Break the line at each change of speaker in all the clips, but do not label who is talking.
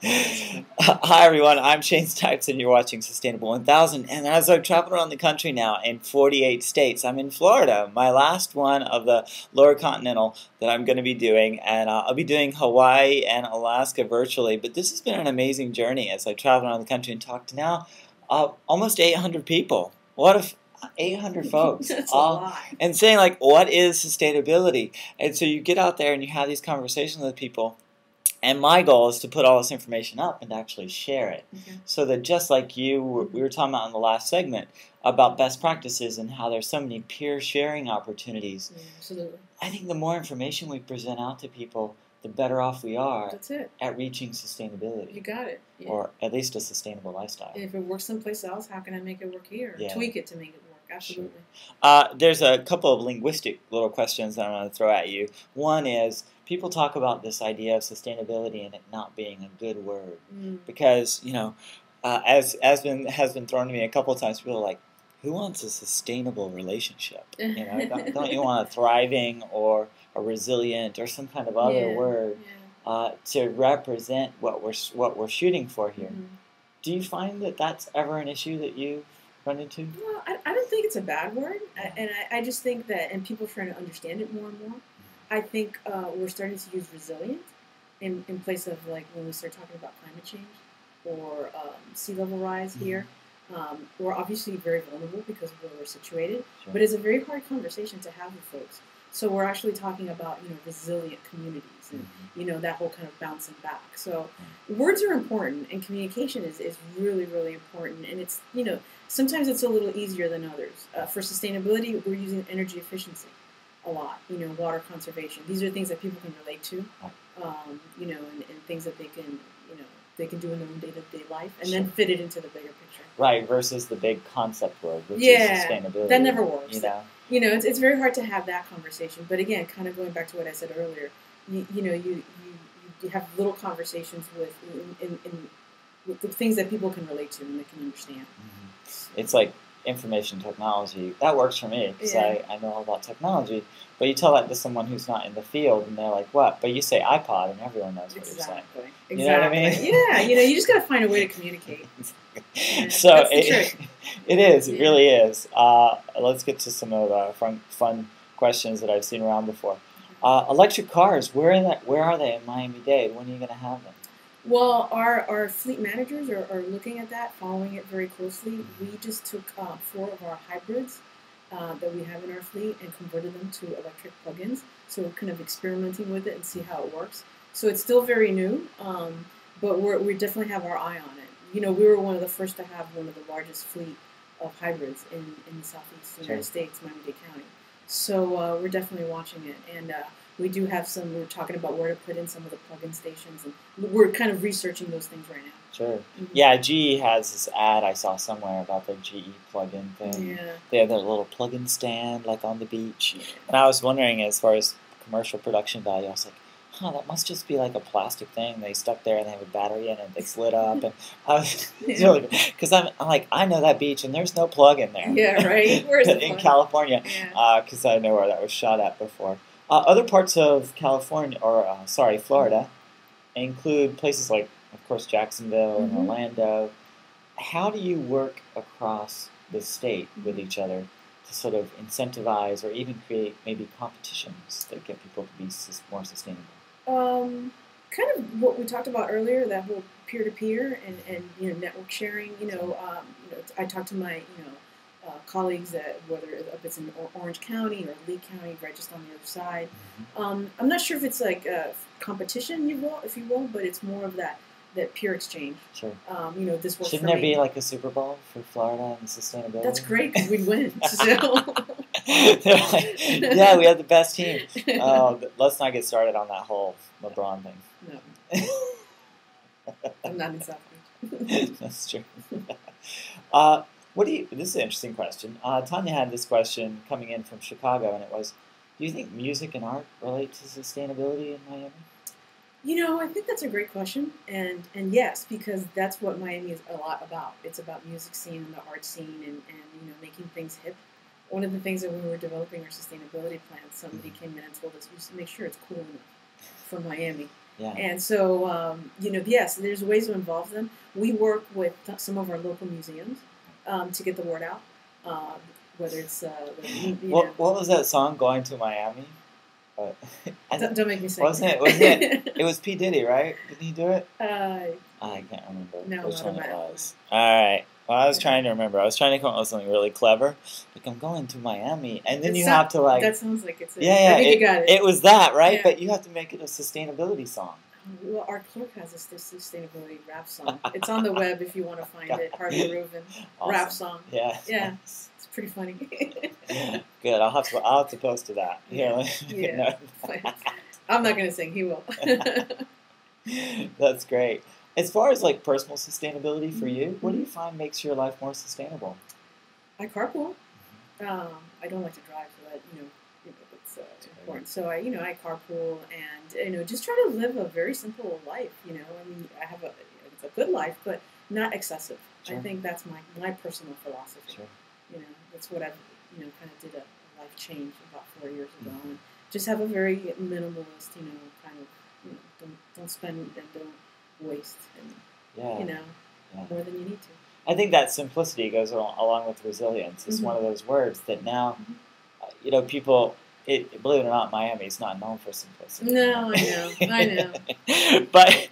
Hi everyone, I'm Shane Stipes and you're watching Sustainable 1000. And as I've traveled around the country now in 48 states, I'm in Florida, my last one of the Lower Continental that I'm going to be doing. And I'll be doing Hawaii and Alaska virtually. But this has been an amazing journey as I travel around the country and talk to now almost 800 people. What if 800 folks?
That's a lot.
And saying like, what is sustainability? And so you get out there and you have these conversations with people. And my goal is to put all this information up and to actually share it.
Okay.
So that just like we were talking about in the last segment about best practices and how there's so many peer sharing opportunities.
Yeah, absolutely.
I think the more information we present out to people, the better off we are
That's it.
at reaching sustainability.
You got it. Yeah.
Or at least a sustainable lifestyle.
And if it works someplace else, how can I make it work here?
Yeah.
Tweak it to make it work. Absolutely.
There's a couple of linguistic little questions that I want to throw at you. One is, people talk about this idea of sustainability and it not being a good word. Because, you know, as has been thrown to me a couple of times, people are like, who wants a sustainable relationship? You know, don't you want a thriving or a resilient or some kind of other word to represent what we're shooting for here? Do you find that that's ever an issue that you've run into?
Well, I don't think it's a bad word. I just think that, and people are trying to understand it more and more. I think we're starting to use resilient in place of like when we start talking about climate change or sea level rise here. We're obviously very vulnerable because of where we're situated, but it's a very hard conversation to have with folks. So we're actually talking about, you know, resilient communities and, you know, that whole kind of bouncing back. So words are important and communication is really, really important. And it's, you know, sometimes it's a little easier than others. For sustainability, we're using energy efficiency a lot, you know, water conservation. These are things that people can relate to, you know, and things that they can, you know, they can do in their own day-to-day life and then fit it into the bigger picture.
Right, versus the big concept word, which is sustainability.
That never works.
You know,
it's very hard to have that conversation. But again, kind of going back to what I said earlier, you know, you have little conversations with the things that people can relate to and they can understand.
It's like information technology. That works for me because I know all about technology. But you tell that to someone who's not in the field and they're like, what? But you say iPod and everyone knows what you're saying.
Exactly.
You know what I mean?
Yeah, you know, you just got to find a way to communicate.
So
that's the trick.
It is. It really is. Let's get to some of the fun questions that I've seen around before. Electric cars, where are they in Miami-Dade? When are you going to have them?
Well, our fleet managers are looking at that, following it very closely. We just took 4 of our hybrids that we have in our fleet and converted them to electric plug-ins. So we're kind of experimenting with it and see how it works. So it's still very new, but we definitely have our eye on it. You know, we were one of the first to have one of the largest fleet of hybrids in the southeast United States, Miami-Dade County. So we're definitely watching it. And we do have we're talking about where to put in some of the plug-in stations. And we're kind of researching those things right now.
Sure. Yeah, GE has this ad I saw somewhere about their GE plug-in thing.
Yeah.
They have their little plug-in stand like on the beach. And I was wondering, as far as commercial production value, I was like, that must just be like a plastic thing they stuck there and they have a battery in it, they slid up. And I was really, because I'm like, I know that beach and there's no plug in there.
Yeah, right. Where's the
in California, because I know where that was shot at before. Other parts of California, or Florida, include places like, of course, Jacksonville and Orlando. How do you work across the state with each other to sort of incentivize or even create maybe competitions that get people to be more sustainable?
Kind of what we talked about earlier, that whole peer-to-peer and you know, network sharing. You know, I talk to my colleagues that whether it's in Orange County or Lee County, right, just on the other side. I'm not sure if it's like a competition, if you will, but it's more of that peer exchange.
Sure.
You know, this works
Shouldn't
for
there
me.
be like a Super Bowl for Florida and sustainability?
That's great because we'd win. So.
Yeah, we have the best team. Let's not get started on that whole LeBron thing.
No. I'm not in South Beach.
That's true. This is an interesting question. Tanya had this question coming in from Chicago, and it was, do you think music and art relate to sustainability in Miami?
You know, I think that's a great question, and yes, because that's what Miami is a lot about. It's about music scene and the art scene, and you know, making things hip. One of the things that when we were developing our sustainability plan, somebody came in and told us we should make sure it's cool enough for Miami.
Yeah.
And so, yes, there's ways to involve them. We work with some of our local museums to get the word out. Whether it's
what was that song, "Going to Miami"?
Don't make me sing.
Wasn't it? It was P. Diddy, right? Didn't he do it?
I
can't remember
which
one it was. All right. Well, I was trying to remember. I was trying to come up with something really clever. Like, I'm going to Miami. And then have to, like...
That sounds like it's...
Yeah.
I think you got it.
It was that, right?
Yeah.
But you have to make it a sustainability song.
Well, our clerk has a sustainability rap song. It's on the web if you want to find it. Harvey Rubin rap song.
Yeah.
Yeah. It's pretty funny.
Good. I'll have to post to that.
Yeah. I'm not going to sing. He will.
That's great. As far as like personal sustainability for you, what do you find makes your life more sustainable?
I carpool. I don't like to drive, so that it's important. So I carpool and just try to live a very simple life. I mean, I have it's a good life, but not excessive. Sure. I think that's my personal philosophy. Sure. That's what I've kind of did a life change about 4 years ago, and just have a very minimalist, kind of don't spend and don't waste, and more than you need to.
I think that simplicity goes along with resilience. It's one of those words that now, people. Believe it or not, Miami is not known for simplicity.
No, I know.
But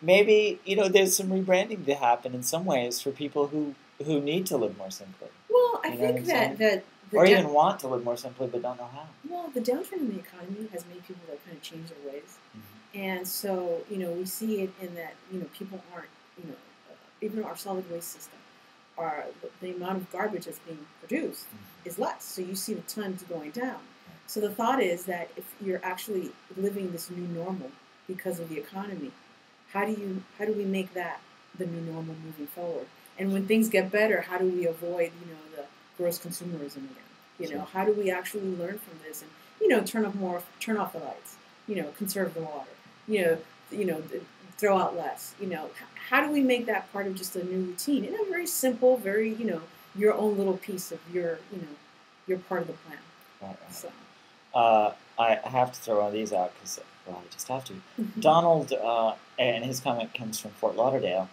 maybe there's some rebranding to happen in some ways for people who need to live more simply.
Well, I think that
or even want to live more simply but don't know how.
Well, the downturn in the economy has made people that kind of change their ways, and so we see it in that people aren't even our solid waste system. The amount of garbage that's being produced is less, so you see the tons going down. So the thought is that if you're actually living this new normal because of the economy, how do we make that the new normal moving forward? And when things get better, how do we avoid the gross consumerism again?
Sure.
How do we actually learn from this and turn off the lights, conserve the water, throw out less, how do we make that part of just a new routine in a very simple, very, your own little piece of your part of the plan.
Right.
So.
I have to throw one of these out because, I just have to. Donald, and his comment comes from Fort Lauderdale.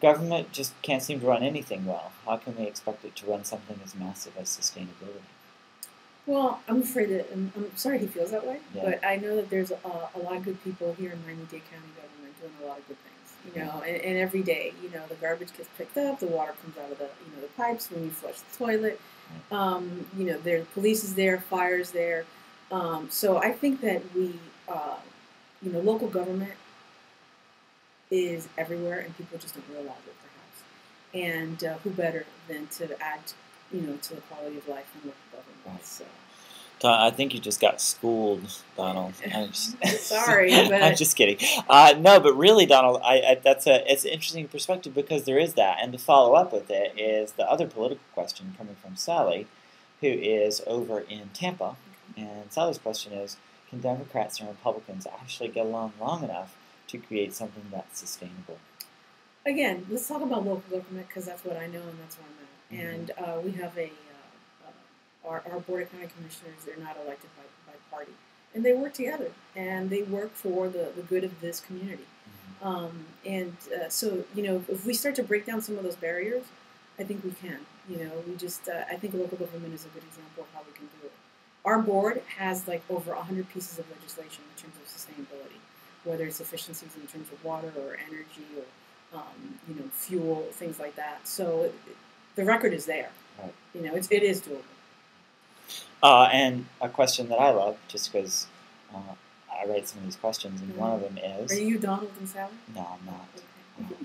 Government just can't seem to run anything well. How can we expect it to run something as massive as sustainability?
Well, I'm afraid that, I'm sorry he feels that way, but I know that there's a lot of good people here in Miami-Dade County government doing a lot of good things. And every day, the garbage gets picked up, the water comes out of the pipes when you flush the toilet. There police is there, fire's there. So I think that we, local government is everywhere, and people just don't realize it, perhaps. And who better than to add, to the quality of life in local government? Right. So.
I think you just got schooled, Donald.
Sorry, but
I'm just kidding. No, but really, Donald, it's an interesting perspective because there is that, and to follow up with it is the other political question coming from Sally, who is over in Tampa, and Sally's question is: can Democrats and Republicans actually get along long enough to create something that's sustainable?
Again, let's talk about local government because that's what I know and that's where I'm at. And we have our Board of County Commissioners, they're not elected by party. And they work together, and they work for the good of this community. So, if we start to break down some of those barriers, I think we can. I think local government is a good example of how we can do it. Our board has over 100 pieces of legislation in terms of sustainability, whether it's efficiencies in terms of water or energy or, fuel, things like that. So the record is there. Right. It is doable.
And a question that I love, just because I write some of these questions, and one of them is...
Are you Donald and Sally?
No, I'm not. Okay.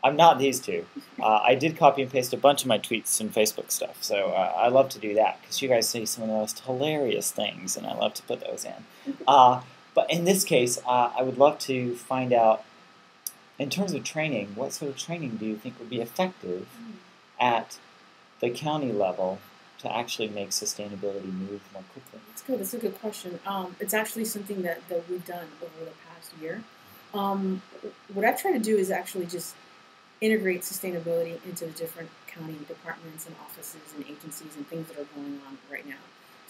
I'm not these two. I did copy and paste a bunch of my tweets and Facebook stuff, so I love to do that, because you guys say some of the most hilarious things, and I love to put those in. But in this case, I would love to find out, in terms of training, what sort of training do you think would be effective at the county level to actually make sustainability move more quickly?
That's good. That's a good question. It's actually something that we've done over the past year. What I've tried to do is actually just integrate sustainability into the different county departments and offices and agencies and things that are going on right now.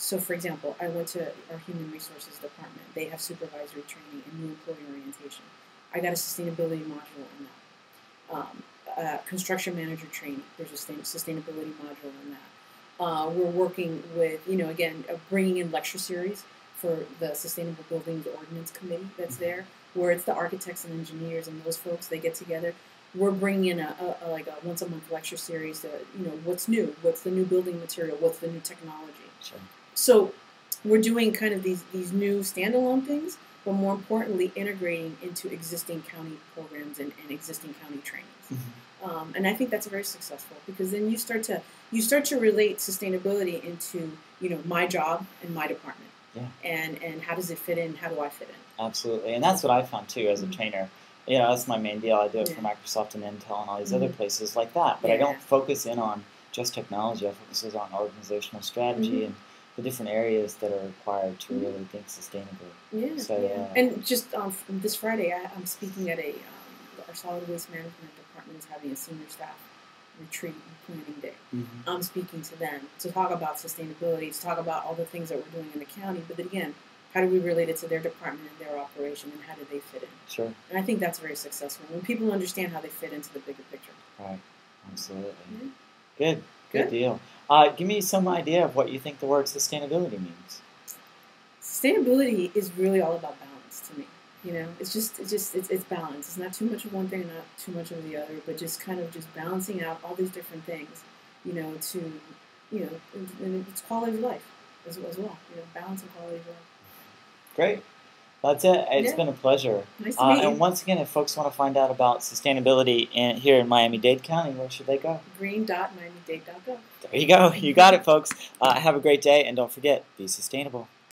So, for example, I went to our human resources department. They have supervisory training and new employee orientation. I got a sustainability module in that. Construction manager training. There's a sustainability module in that. We're working with, again, bringing in lecture series for the Sustainable Buildings Ordinance Committee that's there, where it's the architects and engineers and those folks, they get together. We're bringing in a once a month lecture series to, what's new, what's the new building material, what's the new technology.
Sure.
So we're doing kind of these new standalone things, but more importantly, integrating into existing county programs and existing county trainings.
Mm-hmm.
And I think that's very successful, because then you start to relate sustainability into my job and my department.
Yeah.
And how does it fit in? How do I fit in?
Absolutely, and that's what I found too as a trainer. That's my main deal. I do it for Microsoft and Intel and all these other places like that. But I don't focus in on just technology. I focus on organizational strategy and the different areas that are required to really think sustainably.
Yeah.
So,
and just this Friday, I'm speaking at our solid waste management department is having a senior staff retreat and planning day.
Mm-hmm.
I'm speaking to them to talk about sustainability, to talk about all the things that we're doing in the county. But then again, how do we relate it to their department and their operation, and how do they fit in?
Sure.
And I think that's very successful when people understand how they fit into the bigger picture.
Right. Absolutely.
Mm-hmm.
Good deal. Give me some idea of what you think the word sustainability means.
Sustainability is really all about balance to me. It's balance. It's not too much of one thing and not too much of the other, but just kind of just balancing out all these different things, and it's quality of life as well. Balance and quality of life.
Great. That's it. It's been a pleasure.
Nice to meet you.
And once again, if folks want to find out about sustainability here in Miami-Dade County, where should they go?
green.miamidade.gov.
There you go. You got it, folks. Have a great day, and don't forget, be sustainable.